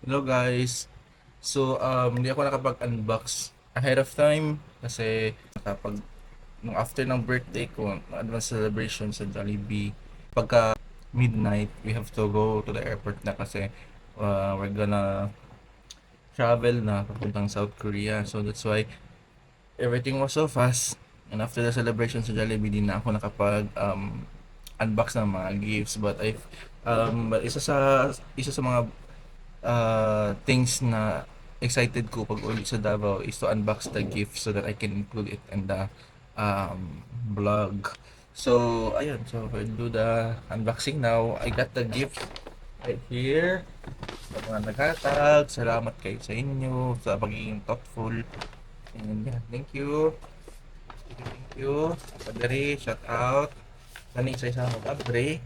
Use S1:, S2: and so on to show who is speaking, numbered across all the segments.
S1: Hello guys. Hindi ako nakapag-unbox ahead of time kasi nung after ng birthday ko, advance celebration sa Jollibee, pagka midnight, we have to go to the airport na kasi we're gonna travel na papuntang South Korea. So that's why everything was so fast. And after the celebration sa Jollibee, di na ako nakapag unbox ng mga gifts. But isa sa mga things na excited ko pag uwi sa Davao is to unbox the gift so that I can include it in the vlog. So, ayun. So, we'll do the unboxing now. I got the gift right here. Sa mga naghatag, salamat kayo sa inyo sa pagiging thoughtful. And yeah, thank you. Thank you. Padre, shout out. Nani isa mo Padre.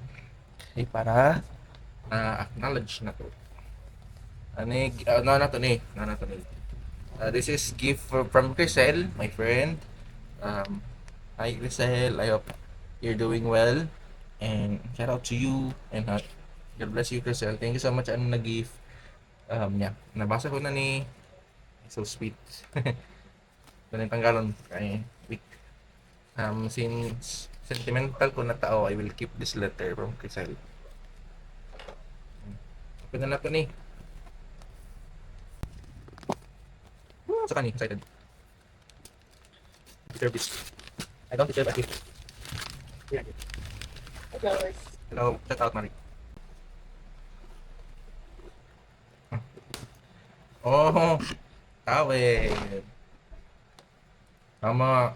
S1: Para acknowledge na to. Na to ni. This is gift from Crisel, my friend. Um, Hi Crisel, I hope you're doing well. And shout out to you. And God bless you Crisel. Thank you so much ano na gift. Yeah, nabasa ko na ni. So sweet. Ganun tanggalon kay week. Since sentimental ko na tao, I will keep this letter from Crisel. Open na natin ni. Saka ni, excited. Service. I don't deserve a gift. Here. Hello, shout out Mari. Oh, towel. Tama.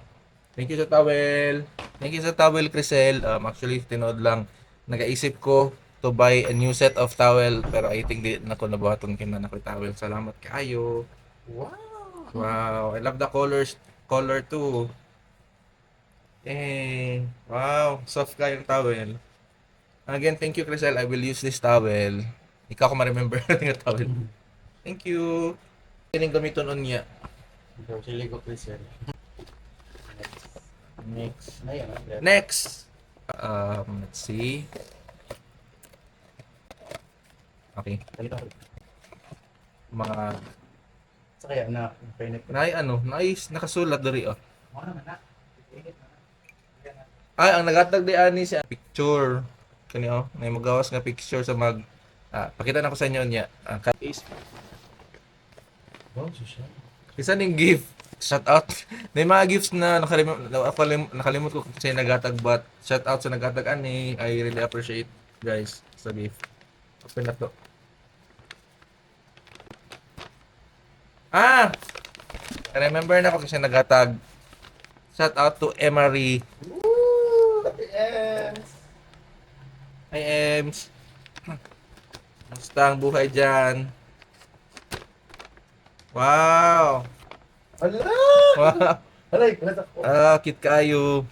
S1: Thank you sa towel. Thank you sa towel, Crisel. Actually, tinood lang. Nagaisip ko to buy a new set of towel. Pero I think di na ko nabuhaton kina na ko towel. Salamat kayo.
S2: Wow!
S1: Wow, I love the color too. Eh, wow, soft kayong towel. Again, thank you, Crisel. I will use this towel. Ikaw ko ma-remember natin yung towel. Thank you. Kining gamiton on niya.
S2: Ikaw sila ko Christian.
S1: Next.
S2: Ayan,
S1: Next. Let's see. Okay. Mga
S2: Sa kaya na, pinit ko.
S1: nakasulat diri oh.
S2: Ano naman na?
S1: Ay, ang nagatag di ani siya picture. Kani oh, may magawas nga picture sa pakita na ko sa inyo niya. Is
S2: Oh, susya.
S1: isa ning gift. Shout out. May mga gifts na nakalimot ko kasi nagatag but shout out sa nagatag ani. I really appreciate guys sa gift. Open na to. Ah! I remember na ko kasi nagatag. Shout out to Emery.
S2: Woo! Yes!
S1: Hi Ems. Kamusta ang buhay dyan? Wow!
S2: Ala!
S1: Wow!
S2: Alay, nasa ko.
S1: Cute kayo.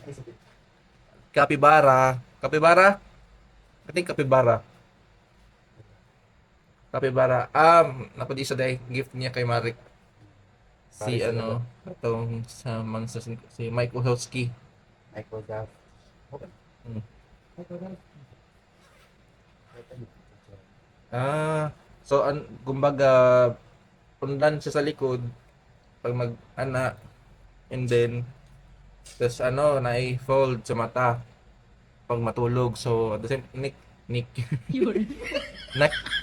S1: Kapibara. Kapibara? I think kapibara. Kapibara. Napadi isa day gift niya kay Marik. Si
S2: Paris
S1: ano, itong sa si Mike Wachowski.
S2: Michael Duff. Okay.
S1: Hmm.
S2: Michael Duff.
S1: Kumbaga, pundan siya sa likod pag mag-ana and then tas na-fold sa mata pag matulog. So, at the same neck neck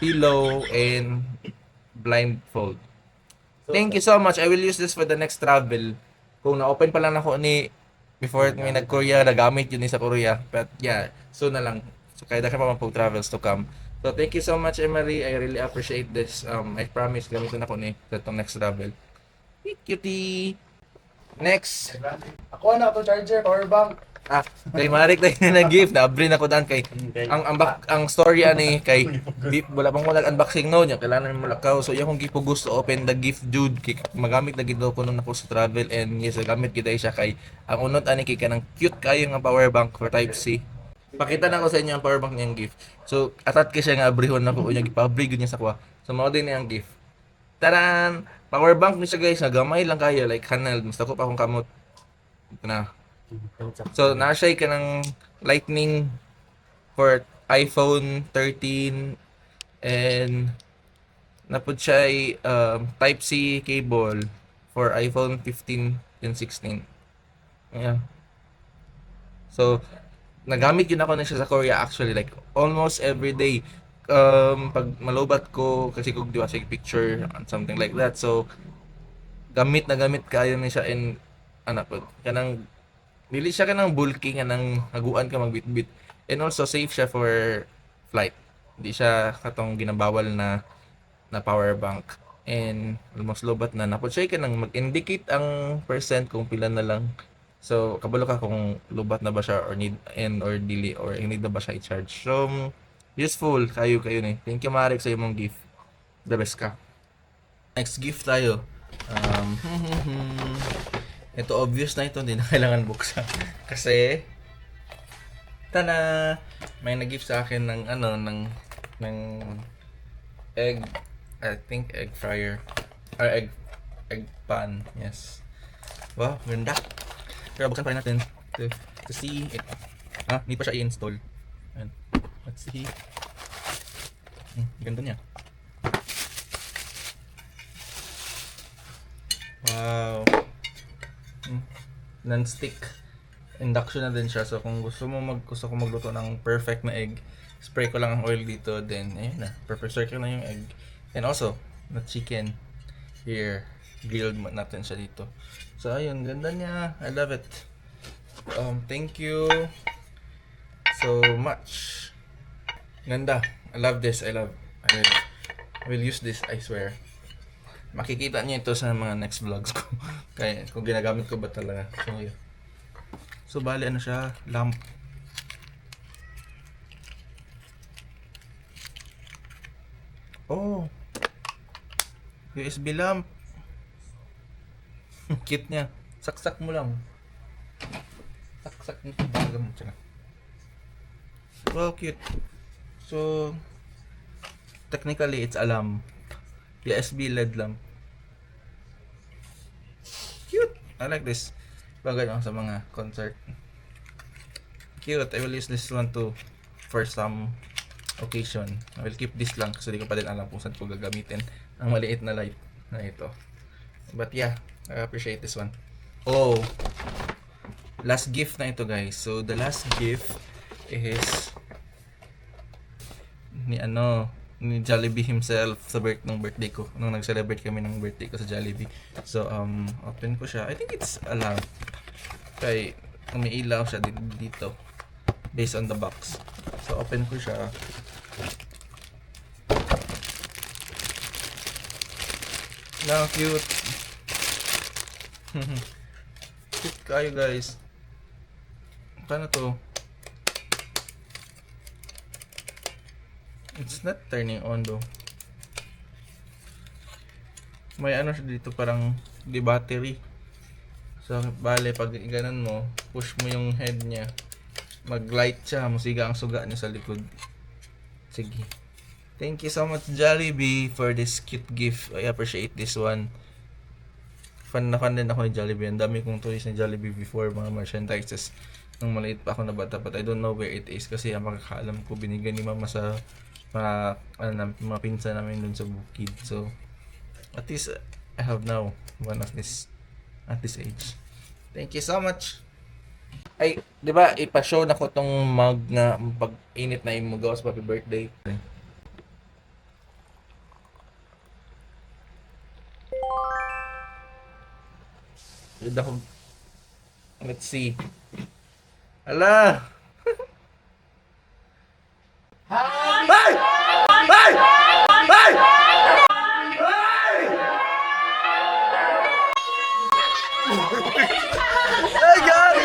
S1: pillow and blindfold. Thank you so much. I will use this for the next travel. Kung na-open pa lang ako ni before may nag-Korea, nagamit yun ni sa Korea. But yeah, soon na lang. So, kaya pa man po travels to come. So, thank you so much, Emery. I really appreciate this. I promise, gamitin ako ni sa itong next travel. Cutie! Next!
S2: Ako na to charger, power bank.
S1: Kay Marik tayo na gift. Na-abrin ako daan kay ang story ani kay wala pang wala unboxing no niya kailangan mo lakaw so yung gift ko gusto open the gift dude kay magamit na gid ko nung ako sa travel and yes gamit kita siya kay ang unot ani kay kanang cute kayo nga power bank for type C. Pakita na ko sa inyo ang power bank niyang gift. So atat kay siya nga abrihon nako unya gipaabri gud niya sa kuha. So mao din niyang gift. Taran! Power bank ni siya guys, nga gamay lang kayo like handheld. Gusto ko pa akong kamot. Ito na. So, na-share ka ng lightning for iPhone 13 and Napod siya ay Type-C cable for iPhone 15 and 16. Yeah. So, nagamit yun ako na siya sa Korea actually, like almost every day. Pag malobat ko kasi kung di ba take picture and something like that. So, gamit kayo na siya in anak ko. Kanang dili siya kanang bulky kanang haguan ka magbitbit. And also safe siya for flight. Hindi siya katong ginabawal na power bank. And almost lobat na napod siya kanang mag-indicate ang percent kung pila na lang. So kabalo ka kung lobat na ba siya or need and or dili or need na ba siya i-charge. So useful kayo ni. Thank you Marek sa imong gift. The best ka. Next gift tayo. Ito obvious na ito, hindi na kailangan buksan. Kasi tada! May nag-gift sa akin ng ng egg, I think egg fryer or egg pan. Yes. Wow, ganda. Pero buksan pa rin natin to see it. Need pa siya i-install. Ayan. Let's see. Ganda niya. Wow. Non-stick induction na din siya. So kung gusto ko magluto ng perfect na egg, spray ko lang ang oil dito, then ayun na, perfect circle na yung egg. And also, the chicken here, grilled natin siya dito. So ayun, ganda niya. I love it. Thank you so much. Ganda. I love this. I will use this, I swear. Makikita niyo ito sa mga next vlogs ko. Kaya kung ginagamit ko ba talaga. So yun. So bali ano siya, lamp. Oh. USB lamp. Cute niya. Saksak mo lang. Saksak mo bagam siya. Wow, cute. So technically it's a lamp. USB LED lamp. Cute. I like this. Bagay lang sa mga concert. Cute. I will use this one too for some occasion. I will keep this lang kasi di ko pa din alam kung saan ko gagamitin ang maliit na light na ito. But yeah, I appreciate this one. Oh, last gift na ito guys. So the last gift is ni Jollibee himself sa birthday ko nung nag-celebrate kami ng birthday ko sa Jollibee. So open ko siya. I think it's a lamp. Kay umiilaw siya dito based on the box. So open ko siya. Now cute. Cute kayo guys. Paano to? It's not turning on though. May ano siya dito parang di battery. So bale pag iganon mo, push mo yung head niya, mag-light siya, musiga ang suga niya sa likod. Sige. Thank you so much Jollibee for this cute gift. I appreciate this one. Fan din ako ni Jollibee. Ang dami kong toys ni Jollibee before, mga merchandises nung maliit pa ako na bata, but I don't know where it is kasi ang makakaalam ko binigyan ni mama sa mga pinsan namin dun sa bukid. So at least I have now one of this at this age. Thank you so much. Ay, 'di ba ipa-show na ko tong mug na pag init na yung mug sa happy birthday. Let's see. Ala! Ay! Ay! Ay! Ay, God!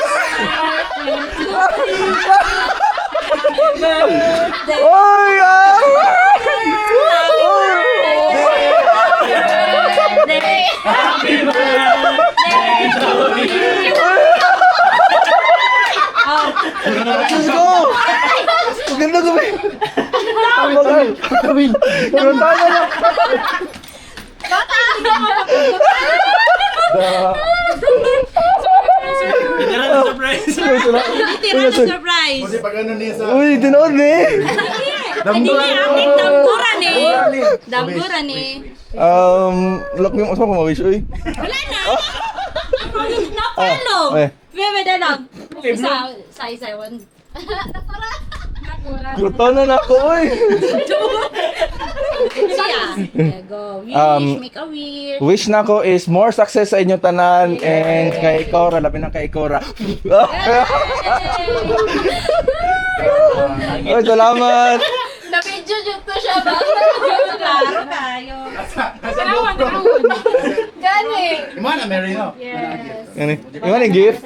S1: Oh, God!
S3: Happy birthday to you.
S1: Let's go! Maganda gawin! Ang maganda gawin! Meron tayo na!
S3: Tira na surprise.
S2: Kasi pag ano niya sa...
S1: Uy, tinood eh!
S3: Hindi ni ating damburan eh. Damburan eh.
S1: Lock mo ko ma-wish, uy.
S3: Wala na. Napalo.
S1: eh.
S3: Bebe na lang. Isa, one.
S1: Luto na na ako, uy.
S3: Siya. There go. Wish, make a wish.
S1: Wish na ko is more success sa inyo tanan and kay Cora, labi ng kay Cora. Ay, salamat.
S3: Na-video to siya ba? Klaro tayo. Gani.
S2: Imana, Merino.
S3: Yes.
S1: Ano yung gift?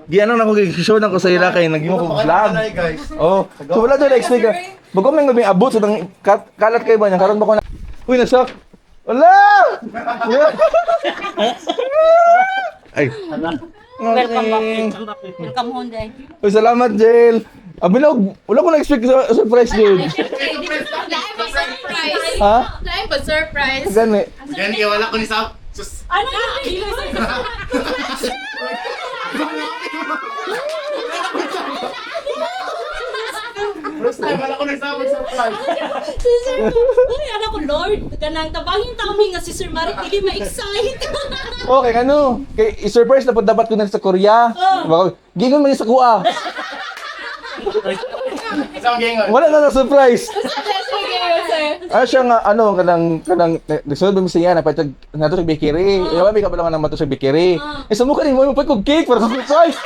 S1: Di ano na ko show na ko sa ila kay nagimo ko vlog.
S2: guys.
S1: Oh, so wala dyan explain ka. Bago may ngabing abot sa tang kalat kayo ba niya karon ba ko na. Uy, nasak. Wala! Ay.
S3: Welcome back. Welcome home, day.
S1: Uy, salamat, Jel. Abilog, wala ko na-expect sa surprise, dude.
S4: Lain ba surprise?
S1: Ha?
S4: Lain ba surprise?
S1: Gani.
S2: Yan, wala ko ni Sam. Sus.
S3: Ano yung
S2: First time, wala ko ni Sam surprise.
S3: Uy, anak ko, Lord. Ganang tabangin kami nga si Sir Marit. Hindi ma-excite.
S1: Okay, ano? Kay i-surprise na po dapat ko na sa Korea. Baka gingon man sa kuha.
S2: Isang gingon.
S1: Wala na surprise.
S4: Sige, sir.
S1: Ah, siya nga, ano, kanang, nasunod ba mi siya, napatag, nato sa bakery. Yawa, may kapalangan ng mato sa bakery. Eh, sa mukha rin mo, magpag kong cake para sa surprise.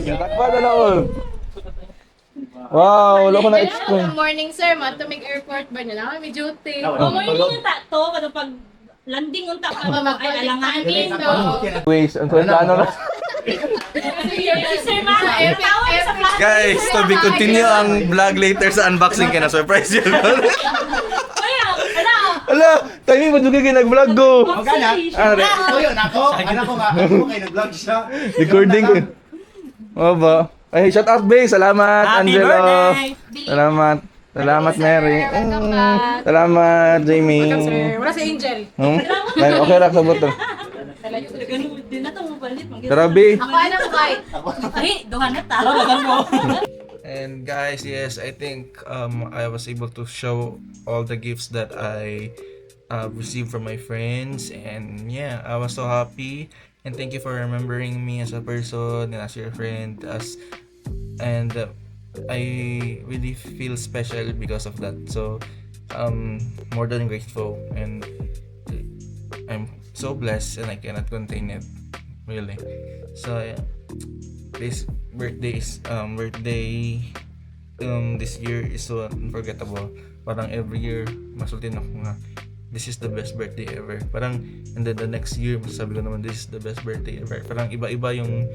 S1: Takpa na na, all. Wow, wala ko na-explain.
S4: Good morning, sir. Matumig airport ba nila? May duty.
S3: O, mo yung to. Kada pag landing unta pa. Ay, alanganin.
S1: Ways, ang plano na.
S3: Si Sir Marit. Tawag sa plato.
S1: Guys, to be continue ang vlog later sa unboxing kaya na-surprise yun.
S3: Kaya, ano?
S1: Ala, timing mo kayo nag-vlog ko.
S2: Gana?
S1: Ah,
S2: Yun, ako nga. Ako kayo nag-vlog siya.
S1: recording ko. Oo ba? Ay, shout out, Bay. Salamat,
S3: Happy
S1: Angelo.
S3: birthday!
S1: Salamat. Salamat, Mary.
S4: Welcome back.
S1: Salamat, Jamie.
S4: Wala si Angel.
S1: Ay, okay lang sa buto.
S3: Ganun din na ito mo balit.
S1: Tarabi.
S4: Ako anak white.
S3: Ay, duha na talo. mo.
S1: And guys, yes, I think I was able to show all the gifts that I received from my friends, and yeah, I was so happy. And thank you for remembering me as a person and as your friend, and I really feel special because of that. So more than grateful, and I'm so blessed, and I cannot contain it, really. So yeah, this birthday this year is so unforgettable. Parang every year masultin ako nga this is the best birthday ever. Parang and then the next year masasabi ko naman this is the best birthday ever. Parang iba-iba yung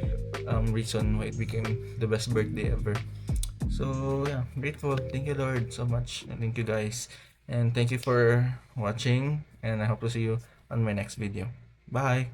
S1: reason why it became the best birthday ever. So yeah, grateful. Thank you, Lord, so much, and thank you guys, and thank you for watching, and I hope to see you on my next video. Bye.